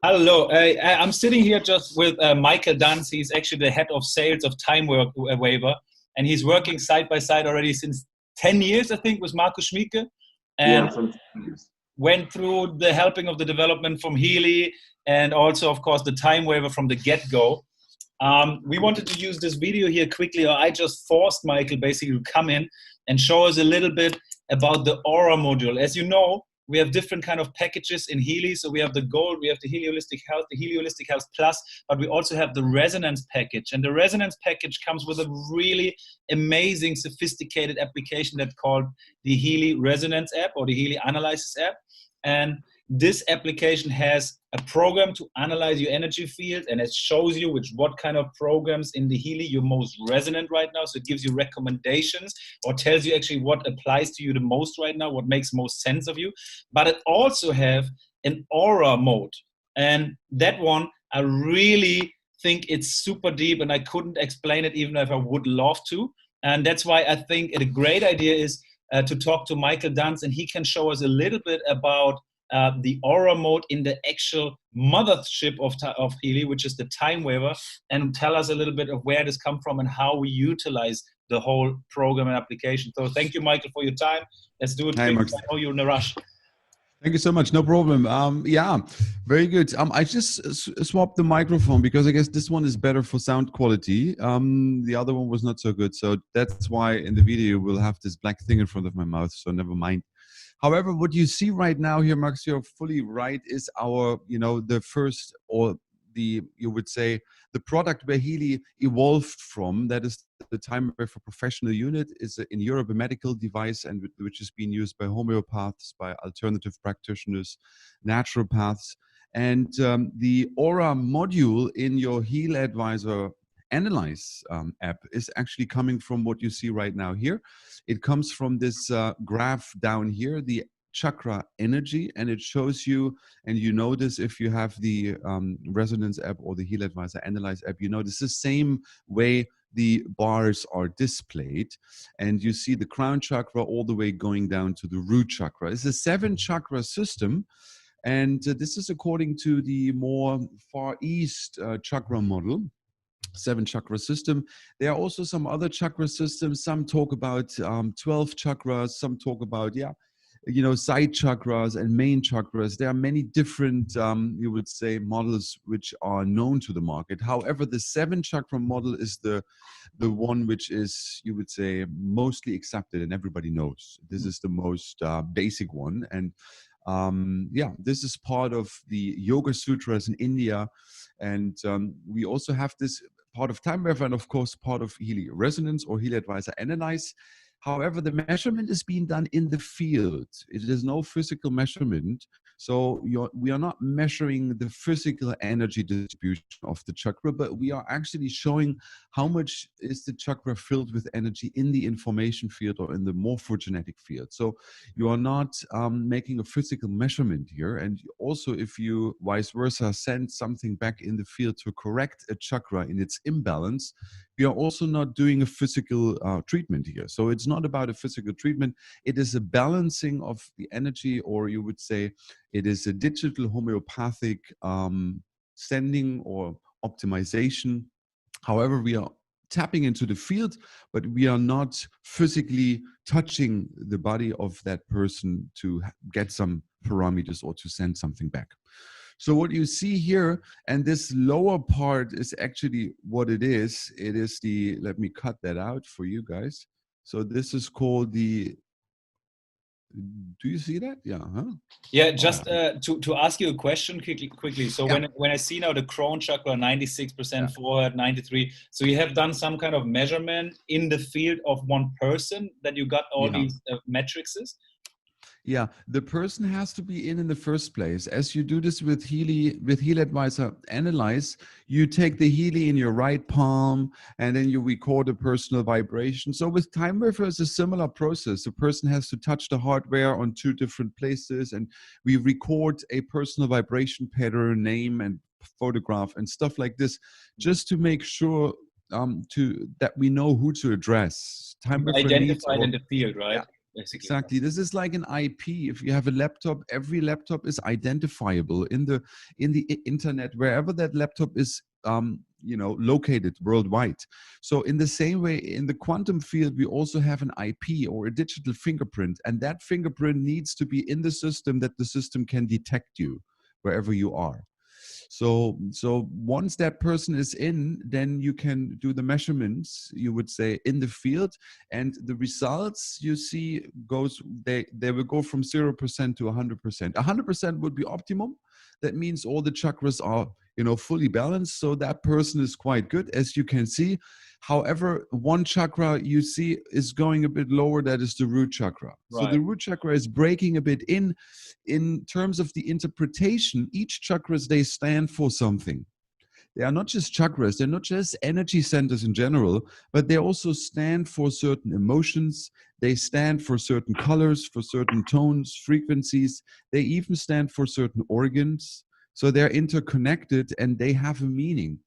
Hello, I'm sitting here just with Michael Dunz. He's actually the head of sales of TimeWave, and he's working side by side already since 10 years, I think, with Markus Schmieke. And yeah, from 10 years. Went through the helping of the development from Healy and also, of course, the TimeWave from the get-go. We wanted to use this video here quickly, or I just forced Michael basically to come in and show us a little bit about the Aura module. As you know, we have different kind of packages in Healy. So we have the Gold, we have the Healy Holistic Health, the Healy Holistic Health Plus, but we also have the Resonance package. And the Resonance package comes with a really amazing, sophisticated application that's called the Healy Resonance app or the Healy Analysis app. And this application has a program to analyze your energy field, and it shows you what kind of programs in the Healy you're most resonant right now. So it gives you recommendations or tells you actually what applies to you the most right now, what makes most sense of you. But it also have an Aura mode, and that one I really think it's super deep, and I couldn't explain it even if I would love to. And that's why I think a great idea is to talk to Michael Dunz, and he can show us a little bit about the Aura mode in the actual mothership of Healy, which is the TimeWave, and tell us a little bit of where this come from and how we utilize the whole program and application. So thank you, Michael, for your time. Let's do it quick. I know you're in a rush. Thank you so much. No problem. Yeah, very good. I just swapped the microphone because I guess this one is better for sound quality. The other one was not so good. So that's why in the video we'll have this black thing in front of my mouth. So never mind. However, what you see right now here, Max, you're fully right, is our, the first, or you would say, the product where Healy evolved from. That is the TimeWave for Professional unit. Is in Europe a medical device, and which is being used by homeopaths, by alternative practitioners, naturopaths. And the Aura module in your Heal Advisor Analyze app is actually coming from what you see right now here. It comes from this graph down here, the chakra energy, and it shows you, and you notice if you have the Resonance app or the Heal Advisor Analyze app, you notice the same way the bars are displayed, and you see the crown chakra all the way going down to the root chakra. It's a 7-chakra system, and this is according to the more Far East chakra model. 7-chakra system. There are also some other chakra systems. Some talk about 12 chakras. Some talk about, side chakras and main chakras. There are many different, you would say, models which are known to the market. However, the 7-chakra model is the one which is, you would say, mostly accepted and everybody knows. This is the most basic one. And this is part of the Yoga Sutras in India. And we also have this part of TimeWave and, of course, part of Healy Resonance or Healy Advisor Analyze. However, the measurement is being done in the field. It is no physical measurement. So we are not measuring the physical energy distribution of the chakra, but we are actually showing how much is the chakra filled with energy in the information field or in the morphogenetic field. So you are not making a physical measurement here. And also, if you vice versa send something back in the field to correct a chakra in its imbalance, we are also not doing a physical treatment here. So it's not about a physical treatment. It is a balancing of the energy, or you would say it is a digital homeopathic sending or optimization. However, we are tapping into the field, but we are not physically touching the body of that person to get some parameters or to send something back. So what you see here, and this lower part is actually what it is. It is the, let me cut that out for you guys. So this is called the, do you see that? Yeah. Huh? Yeah, just to ask you a question quickly. So when I see now the crown chakra, 96% forward, 93. So you have done some kind of measurement in the field of one person that you got all these matrices? Yeah, the person has to be in the first place. As you do this with Healy Advisor Analyze, you take the Healy in your right palm and then you record a personal vibration. So with TimeWave, it's a similar process. The person has to touch the hardware on 2 different places, and we record a personal vibration pattern, name and photograph and stuff like this, just to make sure that we know who to address. TimeWave identified in the field, right? basically. Exactly. This is like an IP. If you have a laptop, every laptop is identifiable in the internet, wherever that laptop is, located worldwide. So in the same way, in the quantum field, we also have an IP or a digital fingerprint, and that fingerprint needs to be in the system that the system can detect you wherever you are. So once that person is in, then you can do the measurements, you would say, in the field, and the results you see they will go from 0% to 100%. 100% would be optimum. That means all the chakras are, fully balanced. So that person is quite good, as you can see. However, one chakra you see is going a bit lower. That is the root chakra. So Right. the root chakra is breaking a bit in terms of the interpretation. Each chakras, they stand for something. They are not just chakras, they're not just energy centers in general, but they also stand for certain emotions. They stand for certain colors, for certain tones, frequencies. They even stand for certain organs. So they're interconnected and they have a meaning.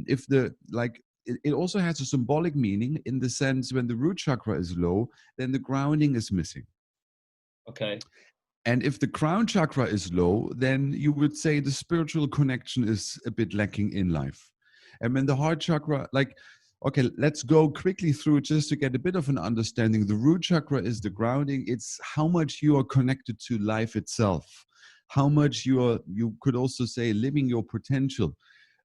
If the like it also has a symbolic meaning, in the sense when the root chakra is low, then the grounding is missing. Okay. And if the crown chakra is low, then you would say the spiritual connection is a bit lacking in life. And when the heart chakra, okay, let's go quickly through just to get a bit of an understanding. The root chakra is the grounding. It's how much you are connected to life itself, how much you could also say living your potential.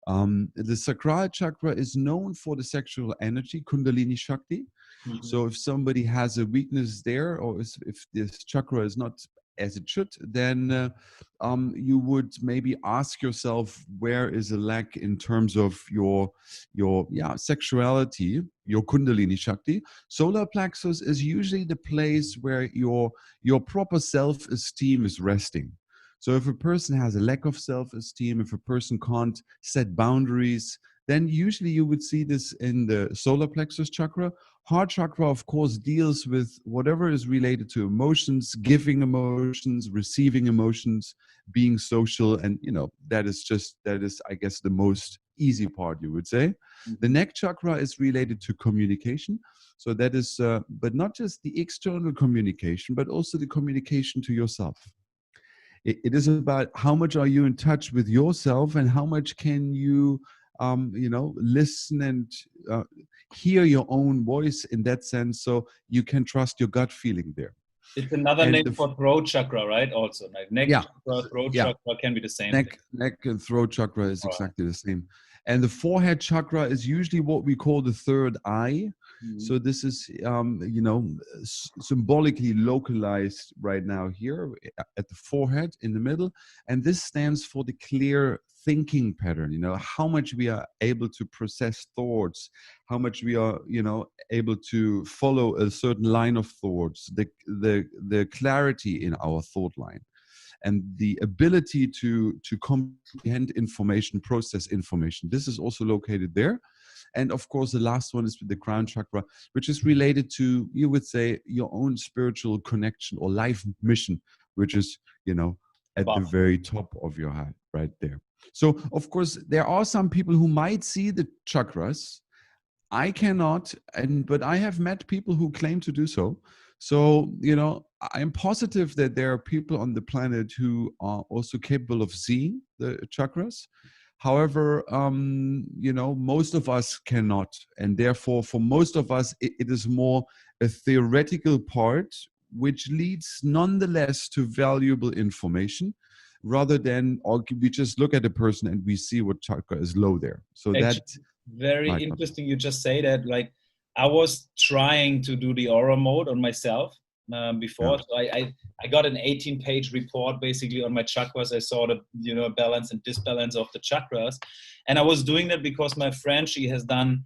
The sacral chakra is known for the sexual energy, Kundalini Shakti. Mhm. So if somebody has a weakness there, or if this chakra is not as it should, then you would maybe ask yourself, where is a lack in terms of your sexuality, your Kundalini Shakti. Solar plexus is usually the place where your proper self-esteem is resting. So if a person has a lack of self-esteem, if a person can't set boundaries, then usually you would see this in the solar plexus chakra. Heart chakra, of course, deals with whatever is related to emotions, giving emotions, receiving emotions, being social. And, that is, I guess, the most easy part, you would say. The neck chakra is related to communication. So that is, but not just the external communication, but also the communication to yourself. It is about how much are you in touch with yourself and how much can you listen and hear your own voice in that sense, so you can trust your gut feeling there. It's another And name for throat chakra, right? Also, like neck yeah, chakra, throat yeah, chakra can be the same thing. neck and throat chakra is All right. exactly the same. And the forehead chakra is usually what we call the third eye. So this is symbolically localized right now here at the forehead in the middle, and this stands for the clear thinking pattern. How much we are able to process thoughts, how much we are able to follow a certain line of thoughts, the clarity in our thought line, and the ability to comprehend information, process information. This is also located there. And of course, the last one is the crown chakra, which is related to, you would say, your own spiritual connection or life mission, which is, at the very top of your head, right there. So, of course, there are some people who might see the chakras. I cannot, but I have met people who claim to do so. So, I'm positive that there are people on the planet who are also capable of seeing the chakras. However, most of us cannot. And therefore, for most of us, it is more a theoretical part, which leads nonetheless to valuable information, rather than we just look at a person and we see what chakra is low there. So that very interesting you just say that. Like, I was trying to do the aura mode on myself before. So I got an 18-page report basically on my chakras. I saw the balance and disbalance of the chakras, and I was doing that because my friend, she has done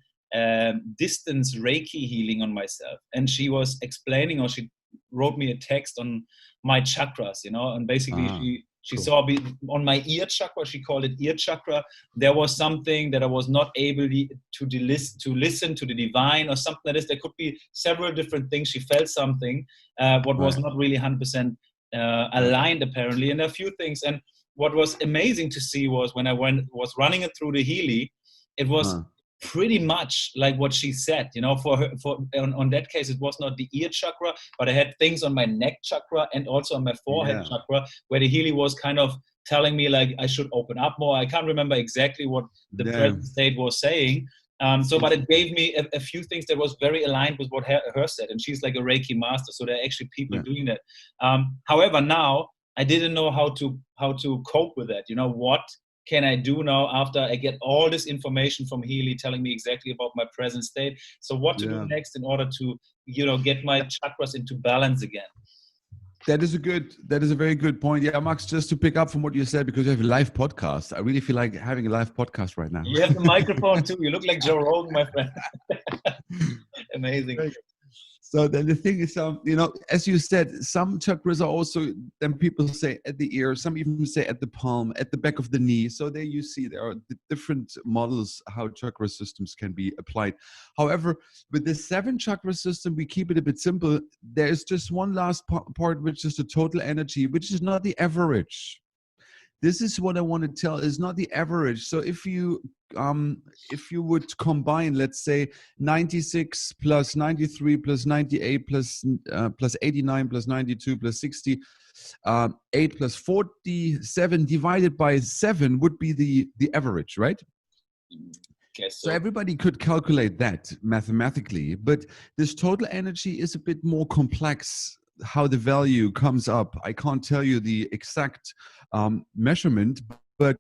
distance Reiki healing on myself, and she was explaining, or she wrote me a text on my chakras, and basically she cool. saw on my ear chakra, she called it ear chakra, there was something that I was not able to listen to the divine or something like this. There could be several different things. She felt something, what was not really 100% aligned apparently, and a few things. And what was amazing to see was when I was running it through the Healy, it was pretty much like what she said, you know, for her, on that case, it was not the ear chakra, but I had things on my neck chakra and also on my forehead chakra, where the Healy was kind of telling me like I should open up more. I can't remember exactly what the present state was saying. But it gave me a few things that was very aligned with what her said. And she's like a Reiki master. So there are actually people doing that. However, now I didn't know how to cope with that. You know, what can I do now after I get all this information from Healy telling me exactly about my present state? So what to do next in order to, you know, get my chakras into balance again? That is a very good point. Yeah, Max, just to pick up from what you said, because you have a live podcast, I really feel like having a live podcast right now. You have the microphone too. You look like Joe Rogan, my friend. Amazing. So then the thing is, you know, as you said, some chakras are also, then people say at the ear, some even say at the palm, at the back of the knee. So there you see there are different models how chakra systems can be applied. However, with the 7 chakra system, we keep it a bit simple. There is just one last part, which is the total energy, which is not the average. This is what I want to tell, is not the average. So if you would combine, let's say 96 plus 93 plus 98 plus 89 plus 92 plus 60, 8 plus 47 divided by 7 would be the average, right? So everybody could calculate that mathematically, but this total energy is a bit more complex. How the value comes up, I can't tell you the exact measurement, but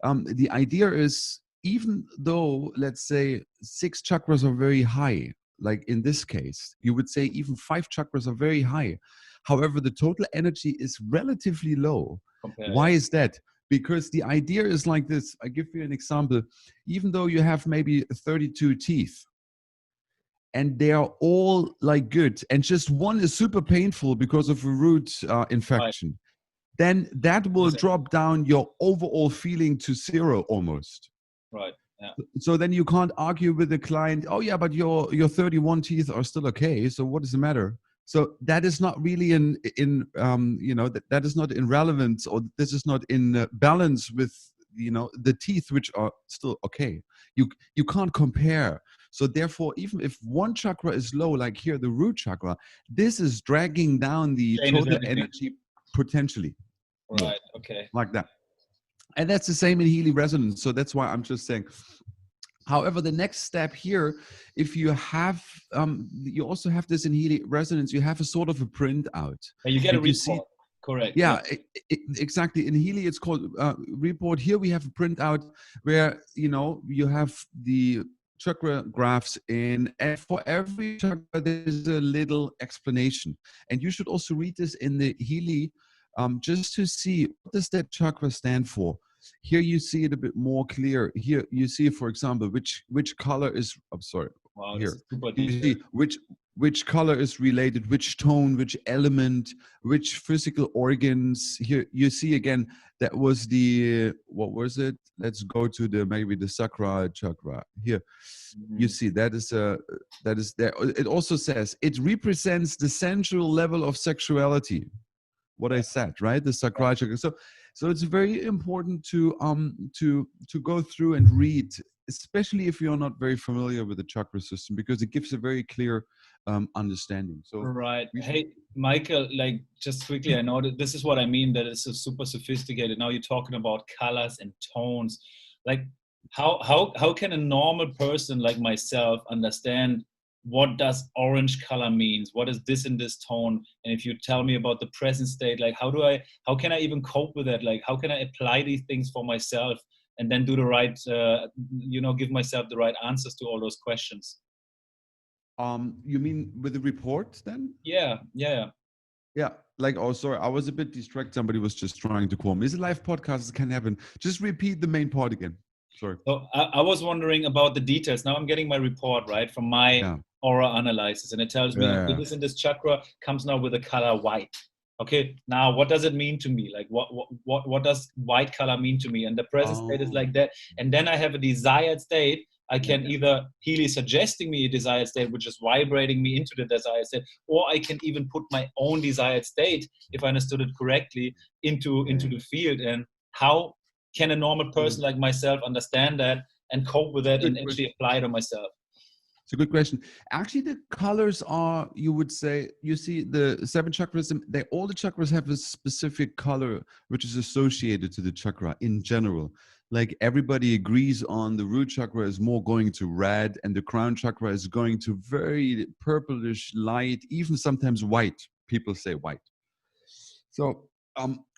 the idea is, even though, let's say, 6 chakras are very high, like in this case, you would say even 5 chakras are very high. However, the total energy is relatively low. Why is that? Because the idea is like this. I give you an example. Even though you have maybe 32 teeth, and they are all like good, and just one is super painful because of a root infection, then that will drop down your overall feeling to 0 almost. Right. Yeah. So then you can't argue with the client, oh yeah, but your 31 teeth are still okay, so what is the matter? So that is not really that is not irrelevant, or this is not in balance with, you know, the teeth, which are still okay. You can't compare. So therefore, even if one chakra is low, like here, the root chakra, this is dragging down the total energy potentially. Right. Okay. Like that. And that's the same in Healy resonance. So that's why I'm just saying. However, the next step here, if you have, you also have this in Healy resonance, you have a sort of a printout. You get a report. Correct. Yeah, exactly. In Healy, it's called report. Here we have a printout where, you know, you have the chakra graphs in, and for every chakra there's a little explanation, and you should also read this in the Healy just to see what does that chakra stand for. Here you see it a bit more clear. Here you see, for example, which color is, I'm sorry, wow, here you see which color is related, which tone, which element, which physical organs. Here you see again, that was the, what was it? Let's go to the, maybe the Sakra chakra. Here, you see that is there. It also says it represents the sensual level of sexuality. What I said, right? The Sakra chakra. So it's very important to go through and read, especially if you're not very familiar with the chakra system, because it gives a very clear understanding. So right. Hey, Michael, like, just quickly, I know that this is what I mean, that it's super sophisticated. Now you're talking about colors and tones. Like, how can a normal person like myself understand what does orange color means? What is this in this tone? And if you tell me about the present state, like, how can I even cope with that? Like, how can I apply these things for myself and then do the right, give myself the right answers to all those questions? You mean with the report then? Yeah. Like, oh, sorry, I was a bit distracted. Somebody was just trying to call me. It's a live podcast. It can happen. Just repeat the main part again. Sorry. So I was wondering about the details. Now I'm getting my report, right, from my aura analysis, and it tells me this and this chakra comes now with the color white. Okay, now what does it mean to me? Like, what does white color mean to me? And the present state is like that. And then I have a desired state. I can either Healy suggesting me a desired state, which is vibrating me into the desired state, or I can even put my own desired state, if I understood it correctly, into the field. And how can a normal person like myself understand that and cope with that and Good actually question. apply it on myself? It's a good question. Actually, the colors are, you would say, you see the seven chakras, all the chakras have a specific color which is associated to the chakra in general. Like everybody agrees on the root chakra is more going to red and the crown chakra is going to very purplish light, even sometimes white. People say white. So,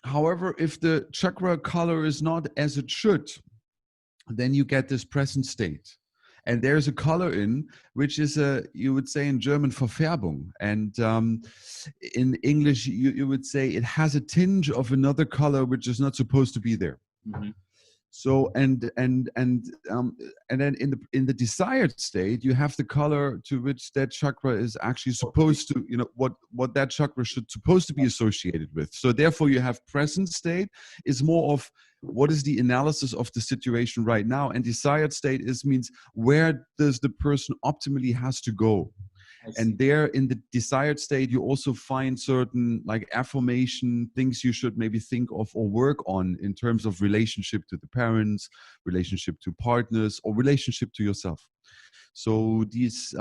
however, if the chakra color is not as it should, then you get this present state. And there's a color in, which is you would say in German, Verfärbung. And in English, you would say it has a tinge of another color which is not supposed to be there. Mm-hmm. So and then in the desired state, you have the color to which that chakra is actually supposed to, what that chakra should supposed to be associated with. So therefore, you have present state is more of what is the analysis of the situation right now, and desired state means where does the person optimally has to go. And there in the desired state, you also find certain like affirmation things you should maybe think of or work on in terms of relationship to the parents, relationship to partners, or relationship to yourself. So these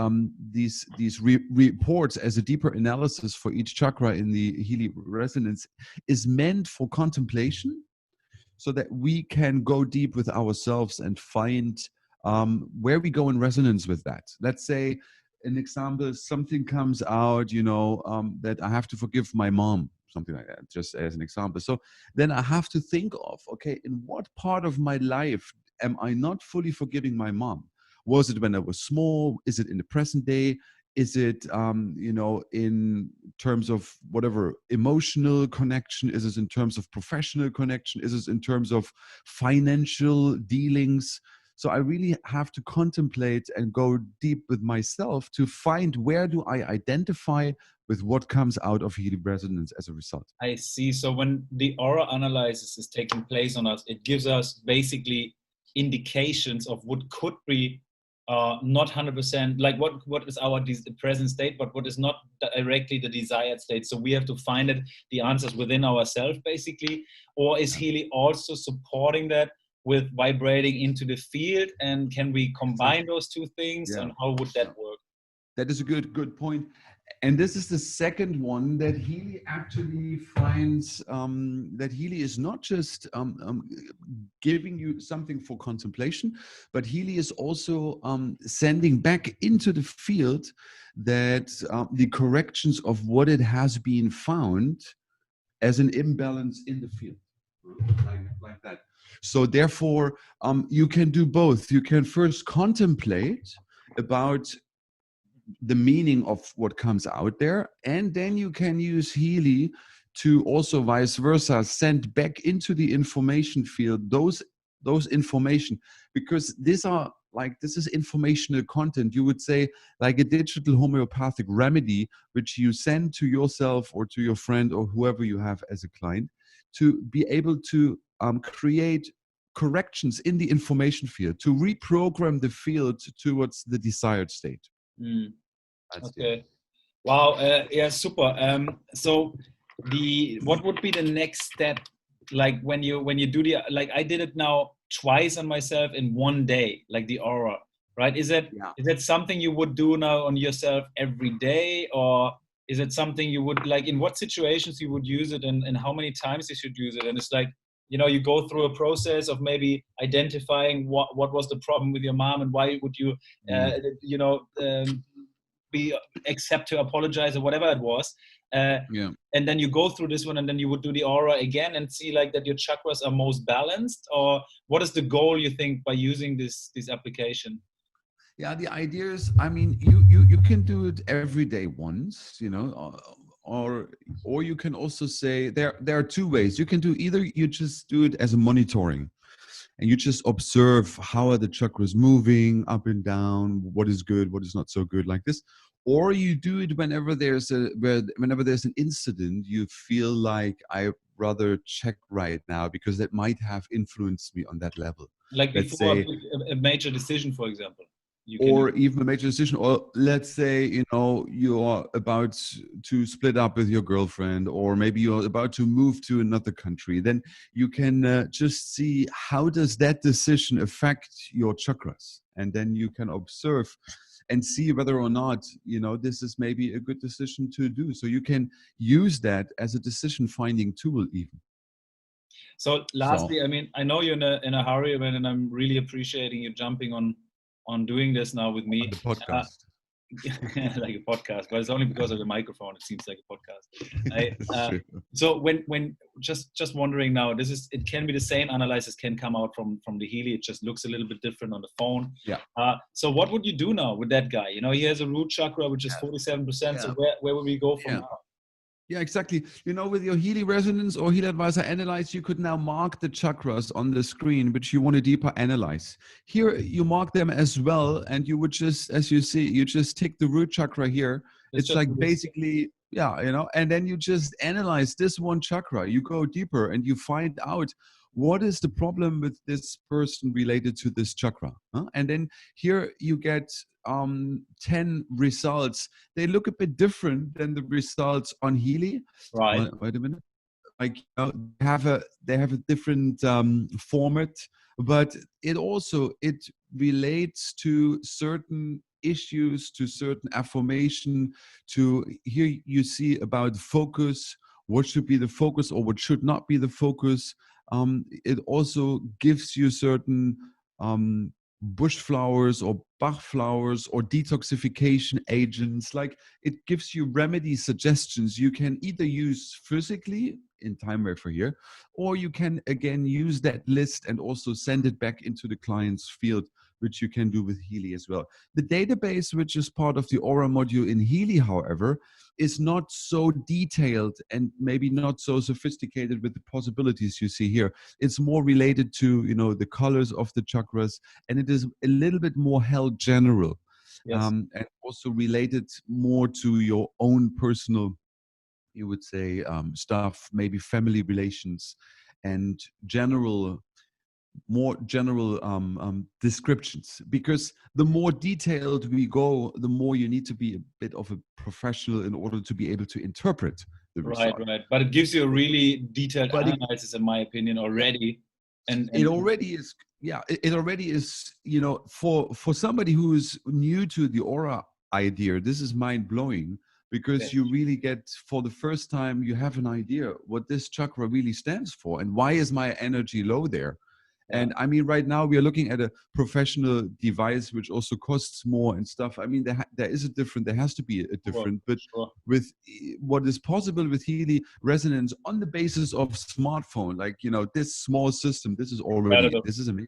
reports as a deeper analysis for each chakra in the Healy resonance is meant for contemplation, so that we can go deep with ourselves and find where we go in resonance with that. Let's say, an example, something comes out, that I have to forgive my mom, something like that, just as an example. So then I have to think of, okay, in what part of my life am I not fully forgiving my mom? Was it when I was small? Is it in the present day? Is it, in terms of whatever emotional connection? Is it in terms of professional connection? Is it in terms of financial dealings? So I really have to contemplate and go deep with myself to find where do I identify with what comes out of Healy resonance as a result. I see. So when the aura analysis is taking place on us, it gives us basically indications of what could be not 100%, like what is our present state, but what is not directly the desired state. So we have to find the answers within ourselves, basically. Or is Healy also supporting that with vibrating into the field? And can we combine those two things? Yeah. And how would that work? That is a good point. And this is the second one that Healy actually finds, that Healy is not just giving you something for contemplation, but Healy is also sending back into the field that the corrections of what it has been found as an imbalance in the field. Like that. So therefore, you can do both. You can first contemplate about the meaning of what comes out there, and then you can use Healy to also vice versa send back into the information field those information, because this is informational content, you would say, like a digital homeopathic remedy which you send to yourself or to your friend or whoever you have as a client to be able to create corrections in the information field to reprogram the field towards the desired state. Mm. Okay. Wow. Yeah. Super. So what would be the next step? Like when you do like I did it now twice on myself in one day, like the aura, right? Is that something you would do now on yourself every day, or is it something you would like, in what situations you would use it, and how many times you should use it? And it's like, you go through a process of maybe identifying what was the problem with your mom and why would you, accept to apologize or whatever it was. And then you go through this one, and then you would do the aura again and see like that your chakras are most balanced, or what is the goal you think by using this application? Yeah, the idea is, I mean, you can do it every day once, or you can also say there are two ways. You can do either you just do it as a monitoring, and you just observe how are the chakras moving up and down, what is good, what is not so good, like this. Or you do it whenever there's an incident you feel like I rather check right now because that might have influenced me on that level. Like Let's before say a major decision, for example. you can. Or even a major decision, or let's say, you are about to split up with your girlfriend, or maybe you're about to move to another country, then you can just see how does that decision affect your chakras, and then you can observe and see whether or not this is maybe a good decision to do. So you can use that as a decision finding tool even. So lastly, I mean, I know you're in a hurry, and I'm really appreciating you jumping on doing this now with me. On the podcast. Like a podcast, but it's only because of the microphone. It seems like a podcast. That's true. So when just wondering now, it can be the same analysis can come out from the Healy. It just looks a little bit different on the phone. Yeah. So what would you do now with that guy? He has a root chakra which is 47%. Yeah. So where would we go from now? Yeah, exactly. With your Healy resonance or Healy Advisor Analyze, you could now mark the chakras on the screen, which you want to deeper analyze. Here, you mark them as well, and you would just, as you see, you just tick the root chakra here. It's like basically, and then you just analyze this one chakra. You go deeper and you find out what is the problem with this person related to this chakra. And then here you get 10 results. They look a bit different than the results on Healy. Right. Wait a minute. Like they have a different format, but it relates to certain issues, to certain affirmation. To here you see about focus, what should be the focus or what should not be the focus. It also gives you certain bush flowers or Bach flowers or detoxification agents. Like, it gives you remedy suggestions you can either use physically in TimeWave for here, or you can again use that list and also send it back into the client's field, which you can do with Healy as well. The database, which is part of the Aura module in Healy, however, is not so detailed and maybe not so sophisticated with the possibilities you see here. It's more related to, the colors of the chakras, and it is a little bit more held general. Yes. And also related more to your own personal, you would say, stuff, maybe family relations and more general descriptions, because the more detailed we go, the more you need to be a bit of a professional in order to be able to interpret the result. Right. But it gives you a really detailed analysis, in my opinion, already. And it already is. Yeah, it already is. For somebody who's new to the Aura idea, this is mind blowing, because you really get, for the first time, you have an idea what this chakra really stands for and why is my energy low there. And I mean, right now we are looking at a professional device, which also costs more and stuff. I mean, there has to be a different, but with what is possible with Healy resonance on the basis of smartphone, like, this small system, this is already, this is amazing.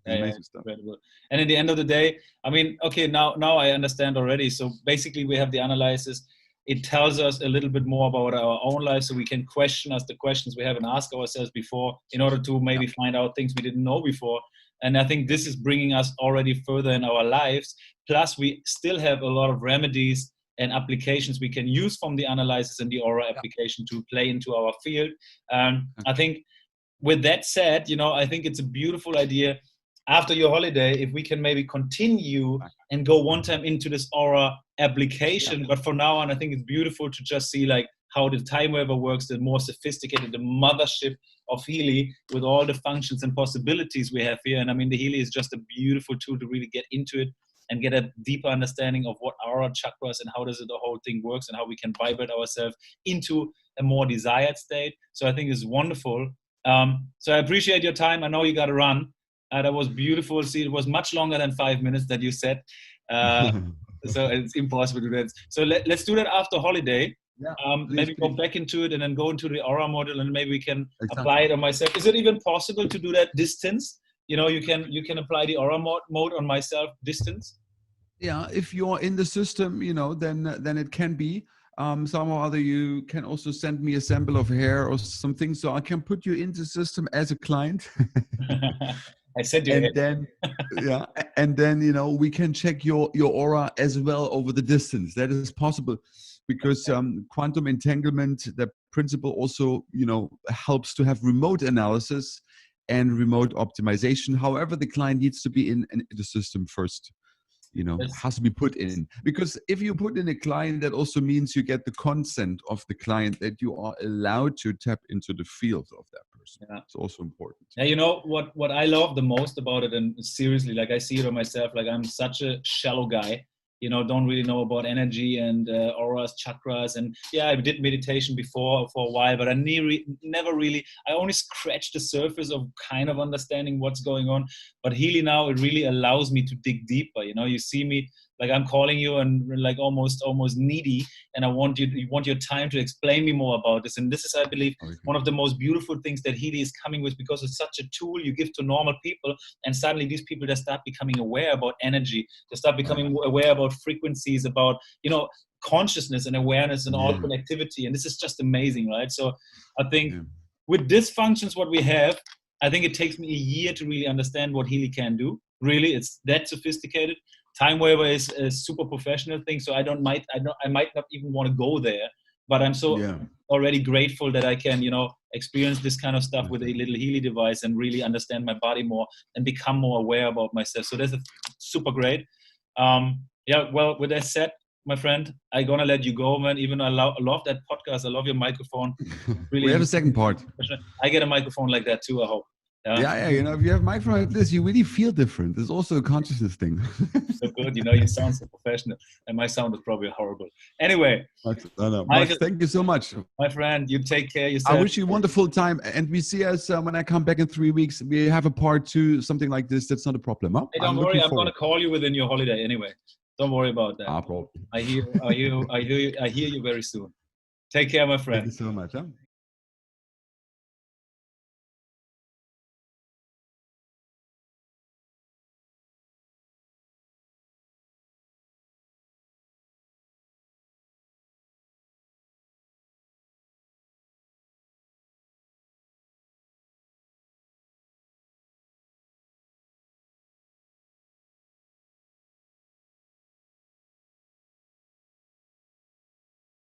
Amazing stuff. Incredible. And at the end of the day, I mean, okay, now I understand already. So basically we have the analysis. It tells us a little bit more about our own life, so we can question us the questions we haven't asked ourselves before in order to maybe find out things we didn't know before. And I think this is bringing us already further in our lives. Plus, we still have a lot of remedies and applications we can use from the analysis and the Aura application to play into our field. I think with that said, I think it's a beautiful idea. After your holiday, if we can maybe continue and go one time into this Aura application, but for now on, I think it's beautiful to just see like how the TimeWave works, the more sophisticated, the mothership of Healy with all the functions and possibilities we have here. And I mean, the Healy is just a beautiful tool to really get into it and get a deeper understanding of what our chakras and how does it, the whole thing works, and how we can vibrate ourselves into a more desired state. So I think it's wonderful. So I appreciate your time. I know you got to run. That was beautiful. See, it was much longer than 5 minutes that you said. So it's impossible to do that. So let's do that after holiday. Maybe go back into it and then go into the Aura model, and maybe we can apply it on myself. Is it even possible to do that distance? You can apply the Aura mode on myself distance. Yeah, if you're in the system, then it can be. Somehow or other, you can also send me a sample of hair or something, so I can put you in the system as a client. I said you. And then we can check your aura as well over the distance. That is possible, because quantum entanglement, the principle also helps to have remote analysis and remote optimization. However, the client needs to be in the system first. has to be put in. Because if you put in a client, that also means you get the consent of the client that you are allowed to tap into the field of that person. Yeah. It's also important. Yeah, what I love the most about it, and seriously, like I see it on myself, like I'm such a shallow guy. Don't really know about energy and auras, chakras. And yeah, I did meditation before for a while, but I never really, I only scratched the surface of kind of understanding what's going on. But Healy now, it really allows me to dig deeper. You see me, like I'm calling you and like almost needy. And you want your time to explain me more about this. And this is, I believe, one of the most beautiful things that Healy is coming with, because it's such a tool you give to normal people. And suddenly these people, they start becoming aware about energy. They start becoming aware about frequencies, about, consciousness and awareness and all connectivity. And this is just amazing, right? So I think with these functions, what we have, I think it takes me a year to really understand what Healy can do. Really, it's that sophisticated. TimeWave is a super professional thing, so I might not even want to go there. But I'm so already grateful that I can, experience this kind of stuff with a little Healy device and really understand my body more and become more aware about myself. So that's super great. Well, with that said, my friend, I'm gonna let you go, man. Even I love that podcast. I love your microphone. Really, we have a second part. I get a microphone like that too, I hope. Yeah. If you have a microphone like this, you really feel different. It's also a consciousness thing. So good. You sound so professional. And my sound is probably horrible. Anyway. Max, thank you so much. My friend, you take care of yourself. I wish you a wonderful time. And we see us when I come back in 3 weeks. We have a part 2, something like this. That's not a problem. Huh? Hey, don't worry. I'm going to call you within your holiday anyway. Don't worry about that. Problem. I hear you very soon. Take care, my friend. Thank you so much. Huh?